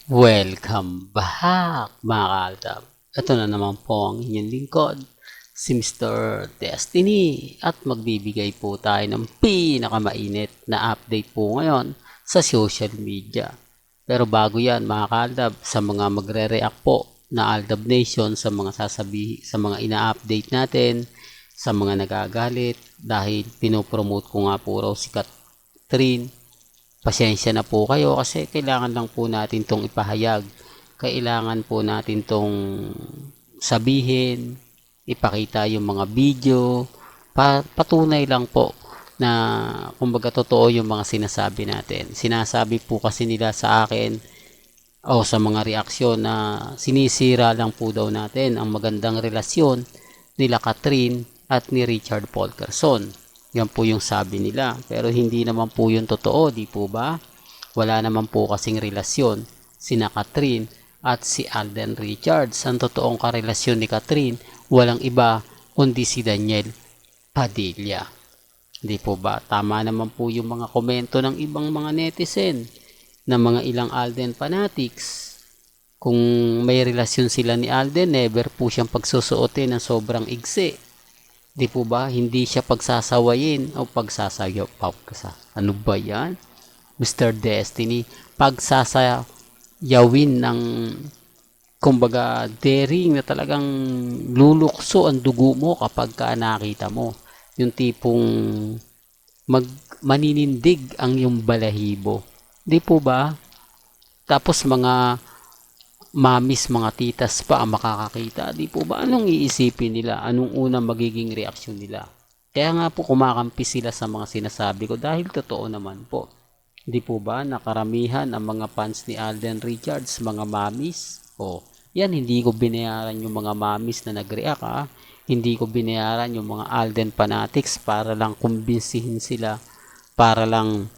Welcome back mga kaltab. Ito na naman po ang inyong lingkod, si Mr. Destiny at magbibigay po tayo ng pinakamainit na update po ngayon sa social media. Pero bago yan mga kaltab, sa mga magre-react po na Aldab Nation sa mga sa mga ina-update natin, sa mga nagagalit dahil pinopromote ko nga po raw si Catherine. Pasensya na po kayo kasi kailangan lang po natin tong ipahayag. Kailangan po natin tong sabihin, ipakita yung mga video, patunay lang po na kumbaga totoo yung mga sinasabi natin. Sinasabi po kasi nila sa akin o sa mga reaksyon na sinisira lang po daw natin ang magandang relasyon nila Catherine at ni Richard Polkerson. Yan po yung sabi nila. Pero hindi naman po yung totoo, di po ba? Wala naman po kasing relasyon sina Catherine at si Alden Richards. Ang totoong karelasyon ni Catherine, walang iba kundi si Daniel Padilla. Di po ba? Tama naman po yung mga komento ng ibang mga netizen na mga ilang Alden fanatics. Kung may relasyon sila ni Alden, never po siyang pagsusuotin ng sobrang igsi. Di po ba? Hindi siya pagsasawayin o pagsasayaw. Ano ba yan? Mr. Destiny. Pagsasayawin ng kumbaga daring na talagang lulukso ang dugo mo kapag ka nakita mo. Yung tipong maninindig ang yung balahibo. Di po ba? Tapos mga mamis, mga titas pa ang makakakita. Di po ba? Anong iisipin nila? Anong unang magiging reaksyon nila? Kaya nga po kumakampi sila sa mga sinasabi ko dahil totoo naman po. Di po ba? Nakaramihan ang mga fans ni Alden Richards, mga mamis. O, yan, hindi ko binayaran yung mga mamis na nag-react ha. Hindi ko binayaran yung mga Alden fanatics para lang kumbinsihin sila. Para lang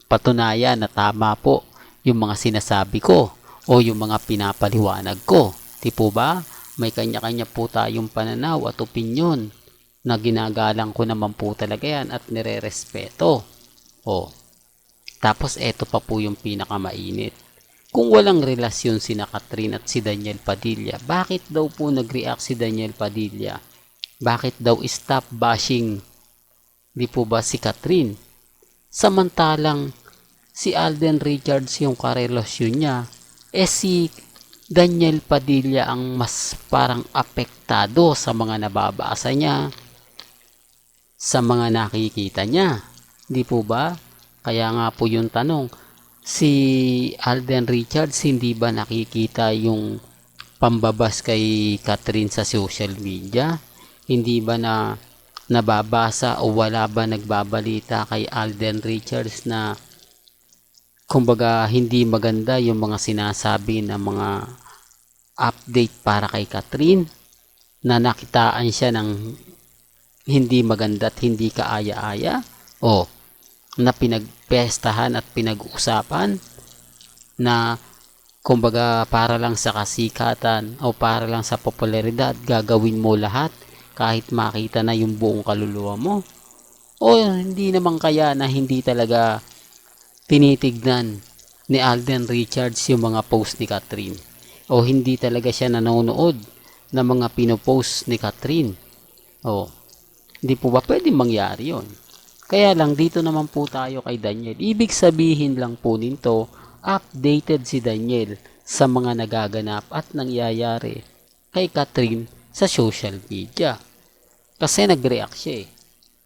patunayan na tama po yung mga sinasabi ko o yung mga pinapaliwanag ko. Di po ba? May kanya-kanya po tayong pananaw at opinyon na ginagalang ko naman po talaga yan at nire-respeto. O, tapos eto pa po yung pinakamainit. Kung walang relasyon sina Catherine at si Daniel Padilla, bakit daw po nag-react si Daniel Padilla? Bakit daw stop bashing? Di po ba si Catherine? Samantalang si Alden Richards yung karelasyon niya, si Daniel Padilla ang mas parang apektado sa mga nababasa niya, sa mga nakikita niya. Di po ba? Kaya nga po yung tanong, si Alden Richards hindi ba nakikita yung pambabas kay Catherine sa social media? Hindi ba na nababasa o wala ba nagbabalita kay Alden Richards na kumbaga hindi maganda yung mga sinasabi ng mga update para kay Catherine, na nakitaan siya ng hindi maganda at hindi kaaya-aya o na pinagpestahan at pinag-uusapan na kumbaga para lang sa kasikatan o para lang sa popularidad gagawin mo lahat kahit makita na yung buong kaluluwa mo, o hindi naman kaya na hindi talaga tinitignan ni Alden Richards yung mga post ni Catherine, o hindi talaga siya nanonood ng mga pinopost ni Catherine. O, hindi po ba pwedeng mangyari yon? Kaya lang dito naman po tayo kay Daniel. Ibig sabihin lang po nito, updated si Daniel sa mga nagaganap at nangyayari kay Catherine sa social media. Kasi nag-react siya eh.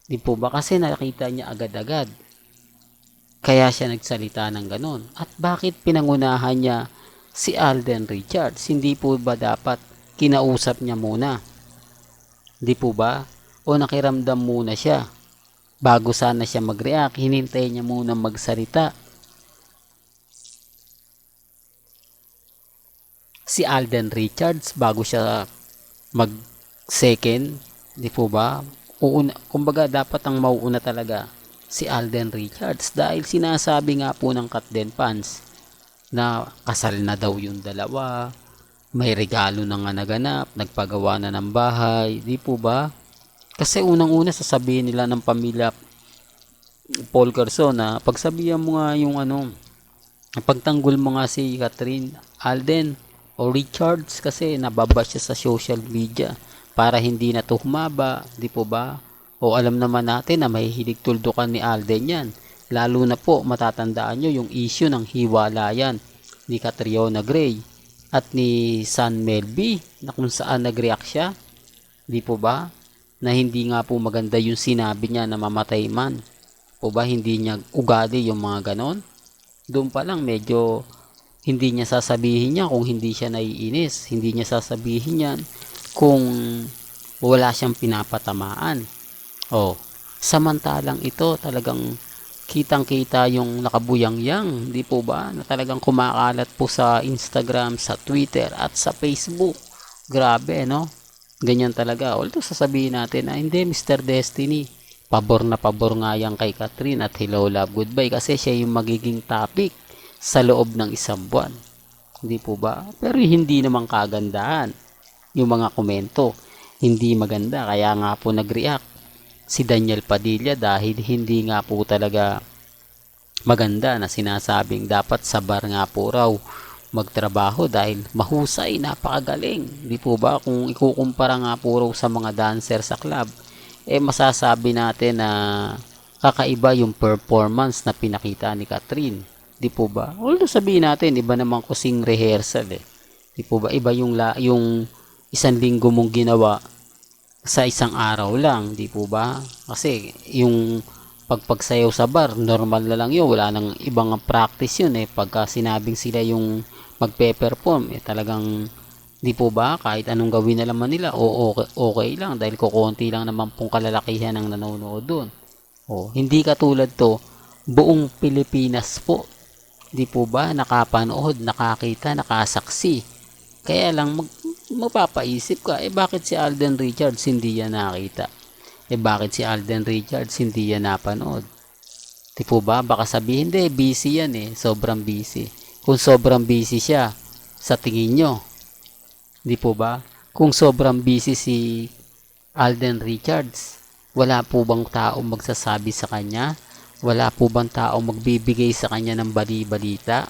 Di po ba? Kasi nakita niya agad-agad. Kaya siya nagsalita ng ganon. At bakit pinangunahan niya si Alden Richards? Hindi po ba dapat kinausap niya muna? Di po ba? O nakiramdam muna siya bago sana siya mag-react? Hinintay niya muna magsalita si Alden Richards bago siya mag-second? Di po ba? Kumbaga dapat ang mauuna talaga si Alden Richards dahil sinasabi nga po ng Catden fans na kasal na daw yung dalawa, may regalo na nga naganap, nagpagawa na ng bahay, di po ba? Kasi unang-una sasabihin nila ng pamilya Paul Carson na pagsabihan mo nga yung ano, Pagtanggol mo nga si Catherine, Alden o Richards kasi nababa siya sa social media para hindi na to humaba, di po ba? O alam naman natin na mahihilig tuldukan ni Alden yan. Lalo na po matatandaan nyo yung issue ng hiwalayan ni Catriona Gray at ni San Melby na kung saan nag-react siya, di po ba? Na hindi nga po maganda yung sinabi niya na mamatay man. Po ba hindi niya ugali yung mga ganon? Doon pa lang medyo hindi niya sasabihin niya kung hindi siya naiinis. Hindi niya sasabihin yan kung wala siyang pinapatamaan. Oh, samantalang ito talagang kitang-kita yung nakabuyang-yang, di po ba? Na talagang kumakalat po sa Instagram, sa Twitter at sa Facebook. Grabe, no? Ganyan talaga. Although sasabihin natin na hindi, Mr. Destiny, pabor na pabor nga yan kay Catherine at hello, love, goodbye kasi siya yung magiging topic sa loob ng isang buwan. Hindi po ba? Pero hindi naman kagandahan. Yung mga komento, hindi maganda. Kaya nga po nag-react si Daniel Padilla dahil hindi nga po talaga maganda na sinasabing dapat sa bar nga po raw magtrabaho dahil mahusay, napakagaling. Di po ba? Kung ikukumpara nga po raw sa mga dancer sa club, masasabi natin na kakaiba yung performance na pinakita ni Catherine. Di po ba? Although sabihin natin, iba naman kusing rehearsal Di po ba? Iba yung isang linggo mong ginawa sa isang araw lang, di po ba? Kasi yung pagpagsayaw sa bar, normal na lang yun. Wala nang ibang practice yun Pagka sinabing sila yung magpe-perform, talagang di po ba? Kahit anong gawin na naman nila, okay lang dahil kukunti lang naman pong kalalakihan ang nanonood doon. Hindi katulad to, buong Pilipinas po, di po ba? Nakapanood, nakakita, nakasaksi. Kaya lang mapapaisip ka, bakit si Alden Richards hindi yan nakita? Bakit si Alden Richards hindi yan napanood? Di po ba? Baka sabihin, hindi, busy yan sobrang busy. Kung sobrang busy siya, sa tingin nyo, di po ba? Kung sobrang busy si Alden Richards, wala po bang taong magsasabi sa kanya? Wala po bang taong magbibigay sa kanya ng bali-balita?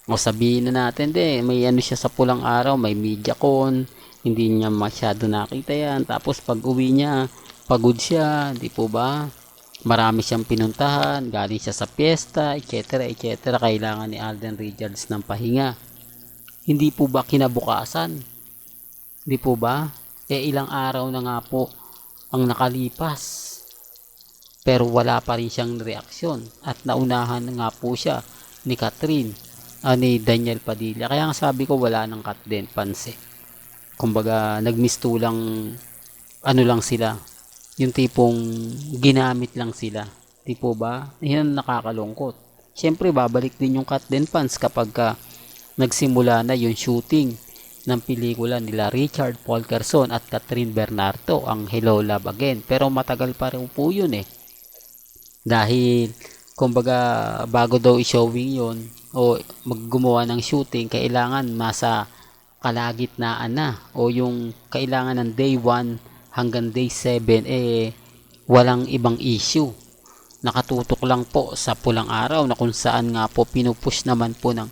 O sabihin na natin, may ano siya sa pulang araw, may media con, hindi niya masyado nakita yan. Tapos pag uwi niya, pagod siya, di po ba? Marami siyang pinuntahan, galing siya sa piyesta, etc. etc. Kailangan ni Alden Richards ng pahinga. Hindi po ba kinabukasan? Di po ba? Ilang araw na nga po ang nakalipas. Pero wala pa rin siyang reaksyon at naunahan nga po siya ni Catherine, ni Daniel Padilla. Kaya nga sabi ko wala nang cut din panse. Kumbaga nagmistulang ano lang sila, yung tipong ginamit lang sila. Di po ba? Yan nakakalungkot. Siyempre babalik din yung cut din fans kapag nagsimula na yung shooting ng pelikula nila Richard Polkerson at Catherine Bernardo, ang Hello Love Again. Pero matagal pa rin po yun dahil kumbaga bago daw i-showing yon o maggumawa ng shooting, kailangan nasa kalagitnaan na o yung kailangan ng day 1 hanggang day 7 walang ibang issue. Nakatutok lang po sa pulang araw na kung saan nga po pinupush naman po ng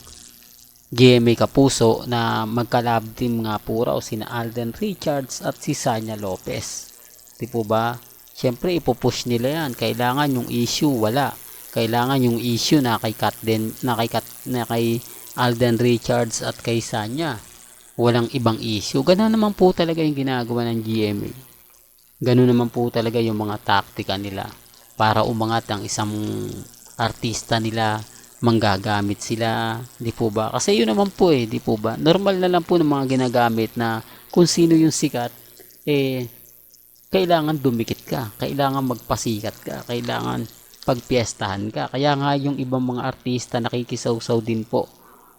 GMA Kapuso na magka-love team nga po raw sina Alden Richards at si Sanya Lopez. Di po ba? Siyempre ipupush nila yan. Kailangan yung issue wala. Kailangan yung issue na kay Alden Richards at kay Sanya. Walang ibang issue. Ganun naman po talaga yung ginagawa ng GMA. Ganun naman po talaga yung mga taktika nila para umangat ang isang artista nila. Manggagamit sila, di po ba? Kasi yun naman po di po ba? Normal na lang po ng mga ginagamit na kung sino yung sikat, kailangan dumikit ka, kailangan magpasikat ka, kailangan pagpiestahan ka. Kaya nga yung ibang mga artista nakikisawsaw din po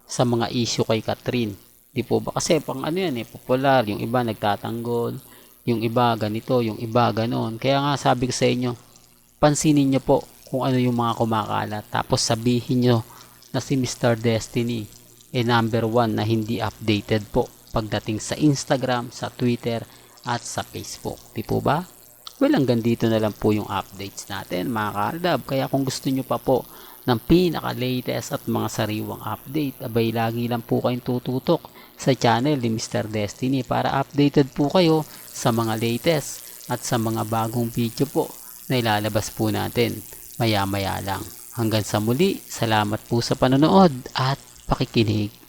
sa mga issue kay Catherine. Di po ba? Kasi pang ano yan popular, yung iba nagtatanggol, yung iba ganito, yung iba ganon. Kaya nga sabi ko sa inyo, pansinin nyo po kung ano yung mga kumakalat. Tapos sabihin nyo na si Mr. Destiny number 1 na hindi updated po pagdating sa Instagram, sa Twitter, at sa Facebook. Di po ba? Well, hanggang dito na lang po yung updates natin mga ka-aldab. Kaya kung gusto nyo pa po ng pinaka-latest at mga sariwang update. Abay, lagi lang po kayong tututok sa channel ni Mr. Destiny para updated po kayo sa mga latest at sa mga bagong video po na ilalabas po natin maya maya lang. Hanggang sa muli, salamat po sa panonood at pakikinig.